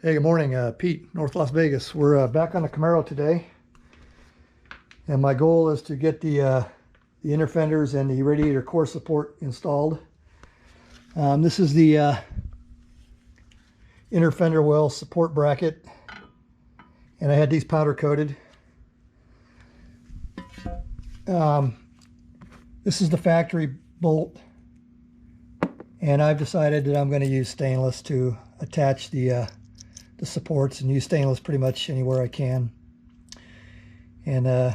Hey, good morning, Pete, North Las Vegas. We're back on the Camaro today, and my goal is to get the inner fenders and the radiator core support installed. This is the inner fender well support bracket, and I had these powder coated. This is the factory bolt, and I've decided that I'm going to use stainless to attach the supports, and use stainless pretty much anywhere I can. And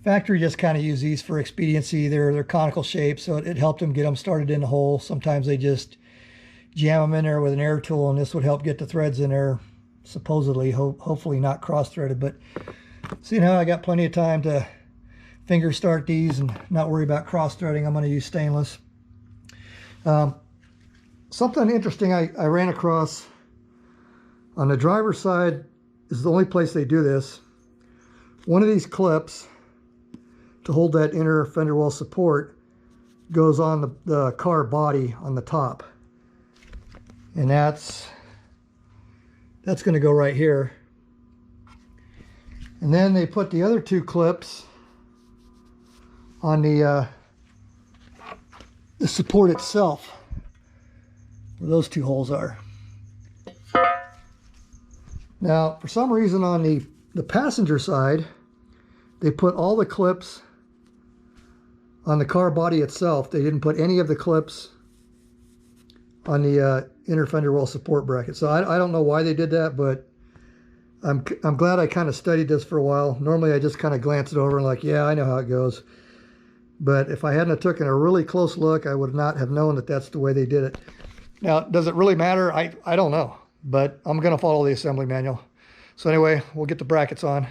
factory just kind of use these for expediency. They're conical shapes, so it helped them get them started in the hole. Sometimes they just jam them in there with an air tool, and this would help get the threads in there, supposedly, hopefully not cross-threaded. But seeing how I got plenty of time to finger start these and not worry about cross-threading, I'm going to use stainless. Something interesting I ran across on the driver's side is the only place they do this. One of these clips to hold that inner fender well support goes on the car body on the top, and that's going to go right here. And then they put the other two clips on the support itself, where those two holes are. Now, for some reason on the passenger side, they put all the clips on the car body itself. They didn't put any of the clips on the inner fender well support bracket. So I don't know why they did that, but I'm glad I kind of studied this for a while. Normally I just kind of glance it over and like, yeah, I know how it goes. But if I hadn't have taken a really close look, I would not have known that that's the way they did it. Now, does it really matter? I don't know, but I'm going to follow the assembly manual. So anyway, we'll get the brackets on.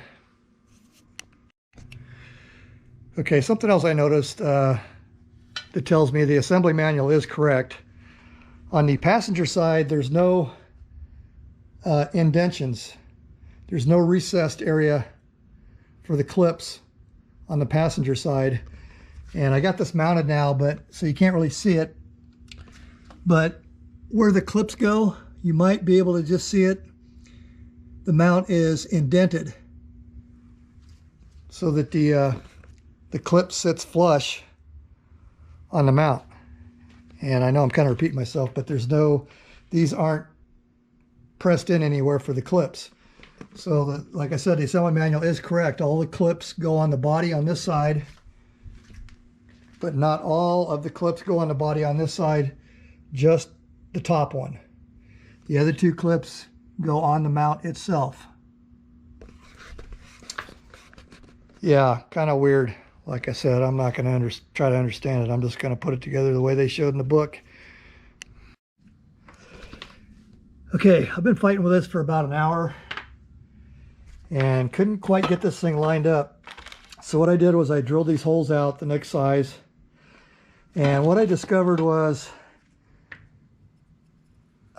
Okay, something else I noticed that tells me the assembly manual is correct. On the passenger side, there's no indentions. There's no recessed area for the clips on the passenger side. And I got this mounted now, so you can't really see it. But where the clips go, you might be able to just see it. The mount is indented so that the clip sits flush on the mount. And I know I'm kind of repeating myself, but these aren't pressed in anywhere for the clips. So like I said, the assembly manual is correct. All the clips go on the body on this side, but not all of the clips go on the body on this side, just the top one. The other two clips go on the mount itself. Yeah, kind of weird. Like I said, I'm not going to try to understand it. I'm just going to put it together the way they showed in the book. Okay, I've been fighting with this for about an hour and couldn't quite get this thing lined up. So what I did was I drilled these holes out the next size. And what I discovered was,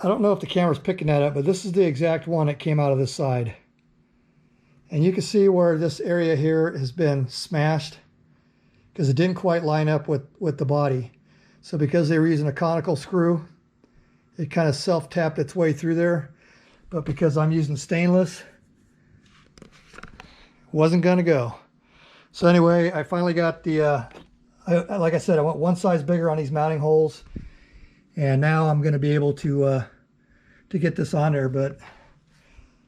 I don't know if the camera's picking that up, but this is the exact one that came out of this side. And you can see where this area here has been smashed because it didn't quite line up with the body. So because they were using a conical screw, it kind of self-tapped its way through there. But because I'm using stainless, it wasn't going to go. So anyway, I finally got the, like I said, I went one size bigger on these mounting holes. And now I'm going to be able to get this on there, but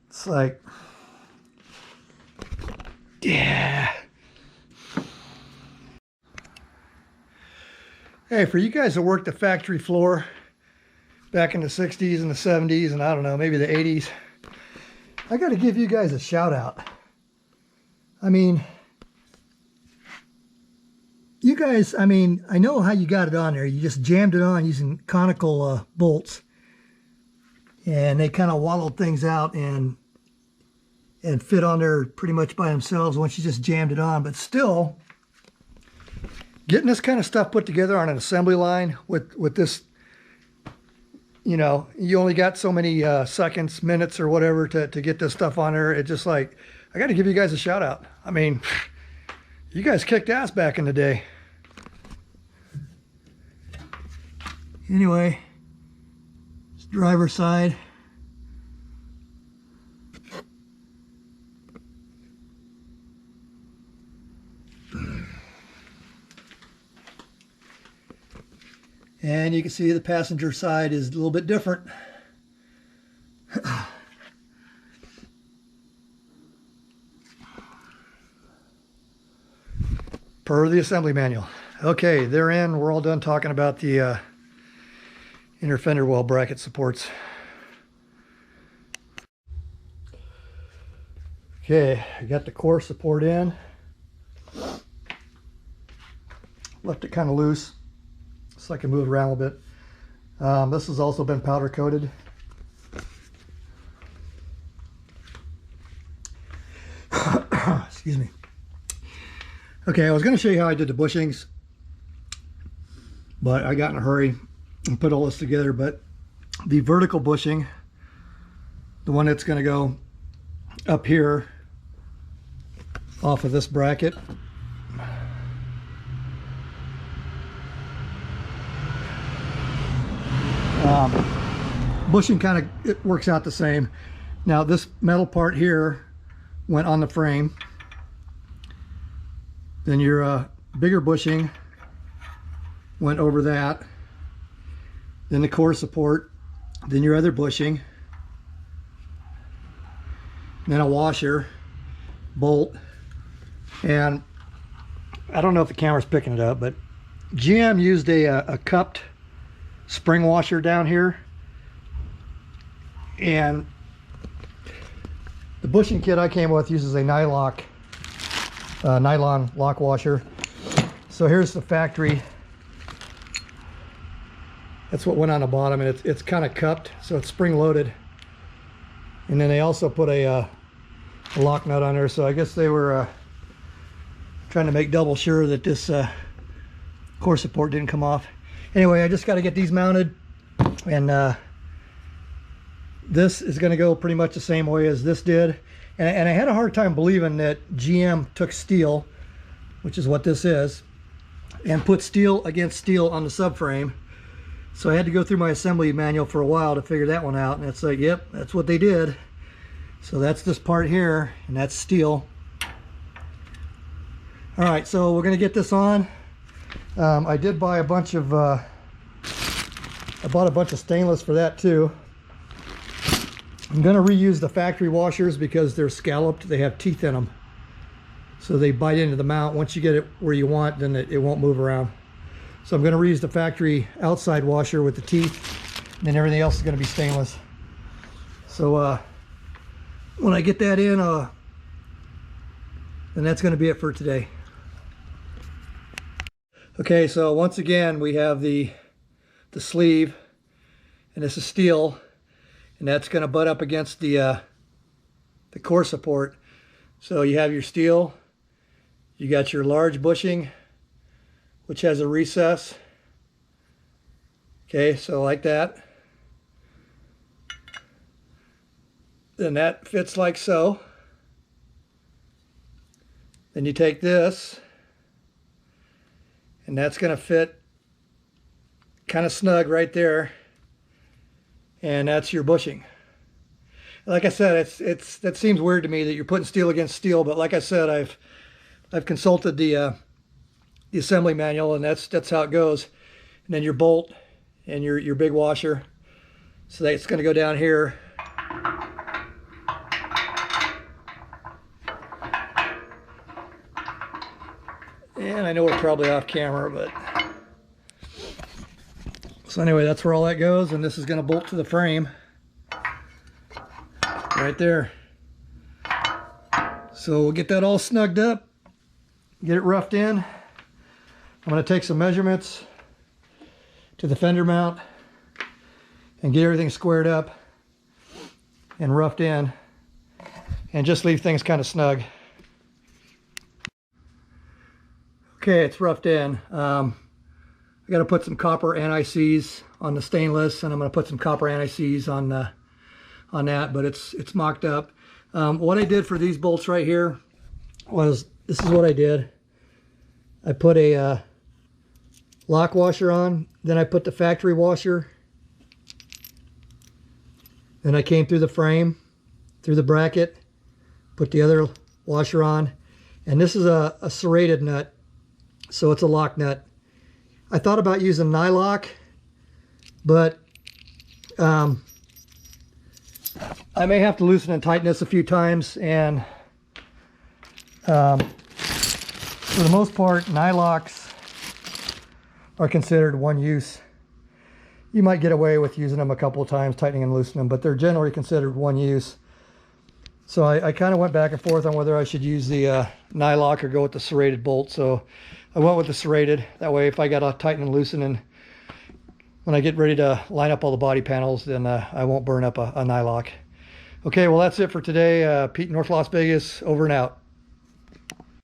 it's like, yeah. Hey, for you guys that worked the factory floor back in the 60s and the 70s, and I don't know, maybe the 80s, I got to give you guys a shout out. I mean, you guys, I mean, I know how you got it on there. You just jammed it on using conical bolts, and they kind of wallowed things out and fit on there pretty much by themselves once you just jammed it on. But still, getting this kind of stuff put together on an assembly line with this, you know, you only got so many seconds, minutes, or whatever to get this stuff on there. It's just like, I got to give you guys a shout out. I mean, you guys kicked ass back in the day. Anyway, it's driver's side. And you can see the passenger side is a little bit different. Per the assembly manual. Okay, they're in. We're all done talking about the inner fender well bracket supports. Okay, I got the core support in. Left it kind of loose so I can move it around a little bit. This has also been powder coated. Excuse me. Okay, I was going to show you how I did the bushings, but I got in a hurry and put all this together. But the vertical bushing, the one that's going to go up here off of this bracket, bushing kind of, it works out the same. Now this metal part here went on the frame. Then your bigger bushing went over that. Then the core support. Then your other bushing. Then a washer, bolt. And I don't know if the camera's picking it up, but GM used a cupped spring washer down here. And the bushing kit I came with uses a nylon lock washer. So here's the factory. That's what went on the bottom, and it's kind of cupped, so it's spring loaded. And then they also put a lock nut on there, so I guess they were trying to make double sure that this core support didn't come off. Anyway, I just got to get these mounted, and this is going to go pretty much the same way as this did. And I had a hard time believing that GM took steel, which is what this is, and put steel against steel on the subframe. So I had to go through my assembly manual for a while to figure that one out. And it's like, yep, that's what they did. So that's this part here, and that's steel. All right, so we're going to get this on. I did buy a bunch of, I bought a bunch of stainless for that too. I'm going to reuse the factory washers because they're scalloped. They have teeth in them. So they bite into the mount. Once you get it where you want, then it won't move around. So I'm going to reuse the factory outside washer with the teeth. And then everything else is going to be stainless. So when I get that in, then that's going to be it for today. Okay, so once again, we have the sleeve. And this is steel. And that's going to butt up against the core support. So you have your steel, you got your large bushing, which has a recess. Okay, so like that. Then that fits like so. Then you take this, and that's going to fit kind of snug right there. And that's your bushing. Like I said, that seems weird to me that you're putting steel against steel, but like I said, I've consulted the assembly manual, and that's how it goes. And then your bolt and your big washer. So that's going to go down here. And I know we're probably off camera, but so anyway, that's where all that goes, and this is going to bolt to the frame right there. So we'll get that all snugged up, get it roughed in. I'm going to take some measurements to the fender mount and get everything squared up and roughed in, and just leave things kind of snug. Okay, it's roughed in. I got to put some copper anti-seize on the stainless, and I'm going to put some copper anti-seize on that, but it's mocked up. What I did for these bolts right here was, this is what I did. I put a lock washer on, then I put the factory washer, then I came through the frame, through the bracket, put the other washer on, and this is a serrated nut, so it's a lock nut. I thought about using nylock But I may have to loosen and tighten this a few times, and for the most part, nylocks are considered one use. You might get away with using them a couple of times, tightening and loosening them, but they're generally considered one use. So I kind of went back and forth on whether I should use the nylock or go with the serrated bolt. So I went with the serrated. That way, if I got to tighten and loosen, and when I get ready to line up all the body panels, then I won't burn up a nylock. Okay, well, that's it for today. Pete, North Las Vegas, over and out.